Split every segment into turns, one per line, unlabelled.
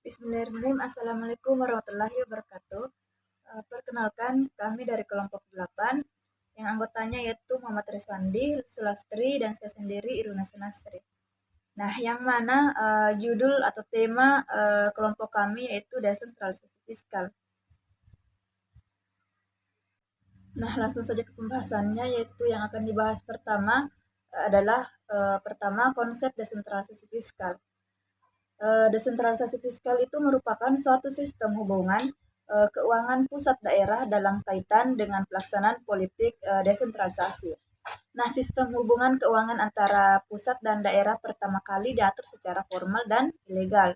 Bismillahirrahmanirrahim. Assalamualaikum warahmatullahi wabarakatuh. Perkenalkan, kami dari kelompok 8 yang anggotanya yaitu Muhammad Rizwandi, Sulastri, dan saya sendiri Iruna Sunastri. Nah, yang mana judul atau tema kelompok kami yaitu desentralisasi fiskal. Nah, langsung saja ke pembahasannya, yaitu yang akan dibahas pertama adalah pertama konsep desentralisasi fiskal. Desentralisasi fiskal itu merupakan suatu sistem hubungan keuangan pusat daerah dalam kaitan dengan pelaksanaan politik desentralisasi. Nah, sistem hubungan keuangan antara pusat dan daerah pertama kali diatur secara formal dan ilegal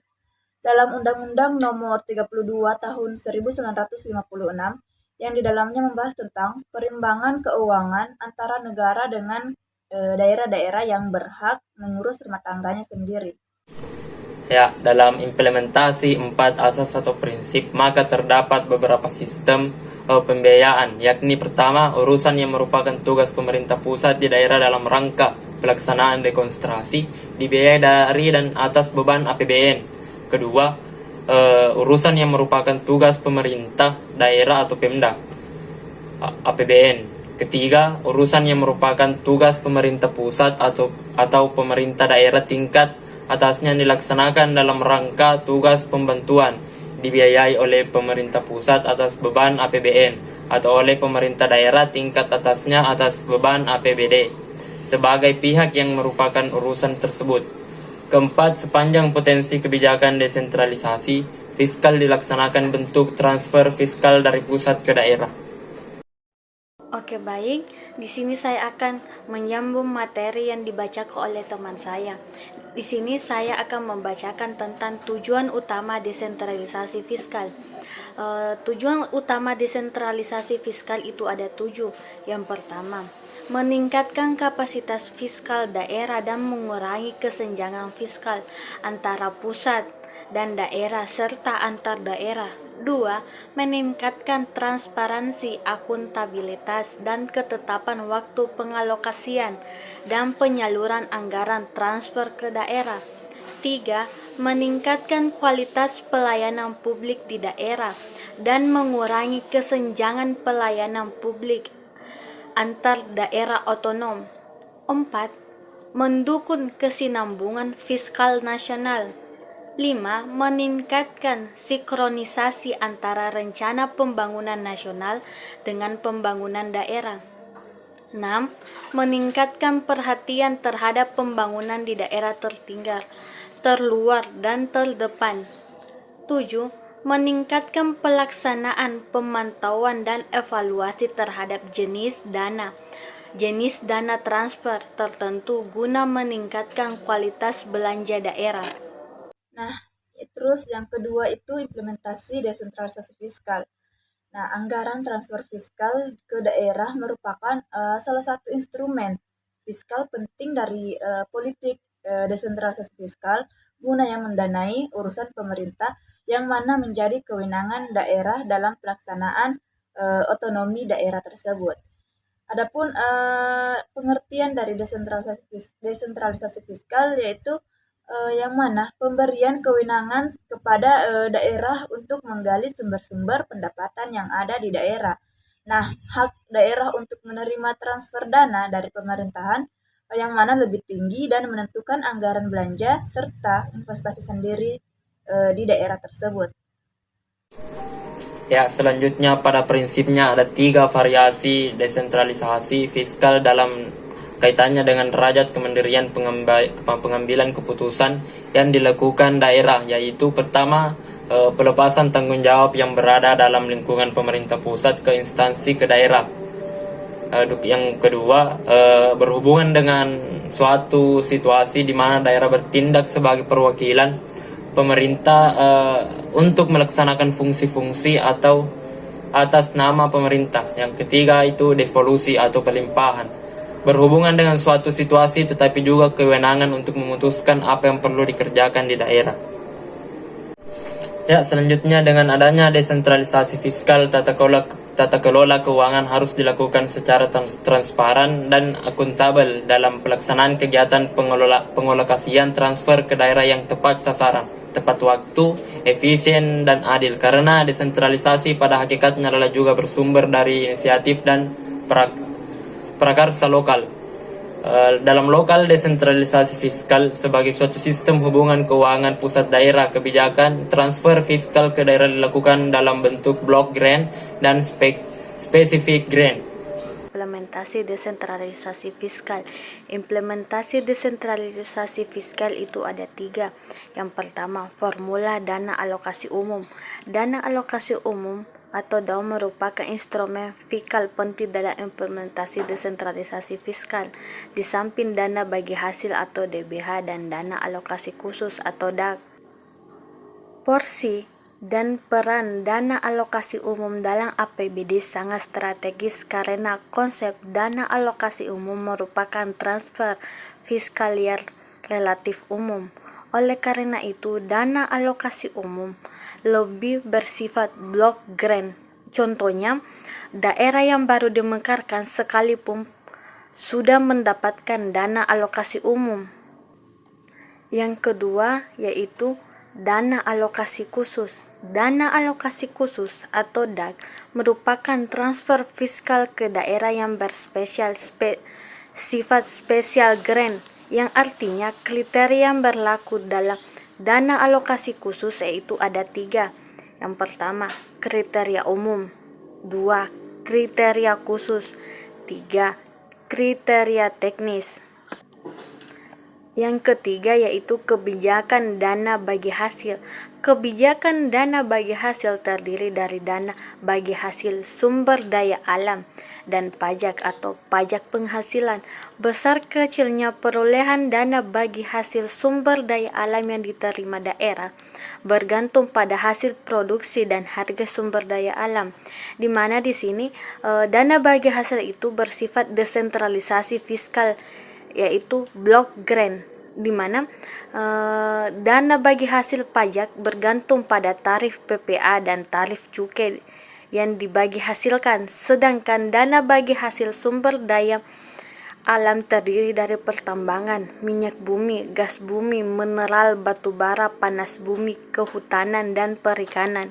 dalam Undang-Undang Nomor 32 Tahun 1956 yang di dalamnya membahas tentang perimbangan keuangan antara negara dengan daerah-daerah yang berhak mengurus rumah tangganya sendiri.
Ya, dalam implementasi 4 asas atau prinsip, maka terdapat beberapa sistem pembiayaan, yakni pertama, urusan yang merupakan tugas pemerintah pusat di daerah dalam rangka pelaksanaan dekonstruksi dibiayai dari dan atas beban APBN. Kedua, urusan yang merupakan tugas pemerintah daerah atau Pemda, APBN. Ketiga, urusan yang merupakan tugas pemerintah pusat atau pemerintah daerah tingkat atasnya dilaksanakan dalam rangka tugas pembantuan dibiayai oleh pemerintah pusat atas beban APBN atau oleh pemerintah daerah tingkat atasnya atas beban APBD sebagai pihak yang merupakan urusan tersebut. Keempat, sepanjang potensi kebijakan desentralisasi fiskal dilaksanakan bentuk transfer fiskal dari pusat ke daerah.
Oke, baik. Di sini saya akan menyambung materi yang dibacakan oleh teman saya. Di sini saya akan membacakan tentang tujuan utama desentralisasi fiskal. Tujuan utama desentralisasi fiskal itu ada 7. Yang pertama, meningkatkan kapasitas fiskal daerah dan mengurangi kesenjangan fiskal antara pusat dan daerah serta antar daerah. 2. Meningkatkan transparansi, akuntabilitas, dan ketetapan waktu pengalokasian dan penyaluran anggaran transfer ke daerah. 3. Meningkatkan kualitas pelayanan publik di daerah dan mengurangi kesenjangan pelayanan publik antar daerah otonom. 4. Mendukung kesinambungan fiskal nasional. 5. Meningkatkan sinkronisasi antara rencana pembangunan nasional dengan pembangunan daerah. 6. Meningkatkan perhatian terhadap pembangunan di daerah tertinggal, terluar, dan terdepan. 7. Meningkatkan pelaksanaan pemantauan dan evaluasi terhadap jenis dana transfer tertentu guna meningkatkan kualitas belanja daerah.
Nah, terus yang kedua itu implementasi desentralisasi fiskal. Nah, anggaran transfer fiskal ke daerah merupakan salah satu instrumen fiskal penting dari politik desentralisasi fiskal guna yang mendanai urusan pemerintah yang mana menjadi kewenangan daerah dalam pelaksanaan otonomi daerah tersebut. Adapun pengertian dari desentralisasi fiskal yaitu yang mana pemberian kewenangan kepada daerah untuk menggali sumber-sumber pendapatan yang ada di daerah. Nah, hak daerah untuk menerima transfer dana dari pemerintahan yang mana lebih tinggi dan menentukan anggaran belanja serta investasi sendiri di daerah tersebut.
Ya, selanjutnya pada prinsipnya ada 3 variasi desentralisasi fiskal dalam kaitannya dengan derajat kemandirian pengambilan keputusan yang dilakukan daerah, yaitu pertama, pelepasan tanggung jawab yang berada dalam lingkungan pemerintah pusat ke instansi ke daerah. Yang kedua, berhubungan dengan suatu situasi di mana daerah bertindak sebagai perwakilan pemerintah untuk melaksanakan fungsi-fungsi atau atas nama pemerintah. Yang ketiga itu devolusi atau pelimpahan, berhubungan dengan suatu situasi tetapi juga kewenangan untuk memutuskan apa yang perlu dikerjakan di daerah. Ya, selanjutnya dengan adanya desentralisasi fiskal, tata kelola keuangan harus dilakukan secara transparan dan akuntabel dalam pelaksanaan kegiatan pengalokasian transfer ke daerah yang tepat sasaran, tepat waktu, efisien dan adil, karena desentralisasi pada hakikatnya adalah juga bersumber dari inisiatif dan prakarsa lokal. Dalam lokal, desentralisasi fiskal sebagai suatu sistem hubungan keuangan pusat daerah kebijakan transfer fiskal ke daerah dilakukan dalam bentuk block grant dan specific grant.
Implementasi desentralisasi fiskal. Implementasi desentralisasi fiskal itu ada 3. Yang pertama, formula dana alokasi umum. Dana alokasi umum atau DAU merupakan instrumen fiskal penting dalam implementasi desentralisasi fiskal. Di samping dana bagi hasil atau DBH dan dana alokasi khusus atau DAK. Porsi dan peran dana alokasi umum dalam APBD sangat strategis karena konsep dana alokasi umum merupakan transfer fiskal yang relatif umum. Oleh karena itu, dana alokasi umum lebih bersifat block grant. Contohnya, daerah yang baru dimekarkan sekalipun sudah mendapatkan dana alokasi umum. Yang kedua yaitu dana alokasi khusus. Dana alokasi khusus atau DAK merupakan transfer fiskal ke daerah yang bersifat spesial grant, yang artinya kriteria yang berlaku dalam dana alokasi khusus yaitu ada 3. Yang pertama, kriteria umum. 2. Kriteria khusus. 3. Kriteria teknis. Yang ketiga yaitu kebijakan dana bagi hasil. Kebijakan dana bagi hasil terdiri dari dana bagi hasil sumber daya alam dan pajak atau pajak penghasilan. Besar kecilnya perolehan dana bagi hasil sumber daya alam yang diterima daerah bergantung pada hasil produksi dan harga sumber daya alam, di mana di sini dana bagi hasil itu bersifat desentralisasi fiskal yaitu block grant, di mana dana bagi hasil pajak bergantung pada tarif PPA dan tarif cukai yang dibagi hasilkan, sedangkan dana bagi hasil sumber daya alam terdiri dari pertambangan, minyak bumi, gas bumi, mineral, batu bara, panas bumi, kehutanan, dan perikanan.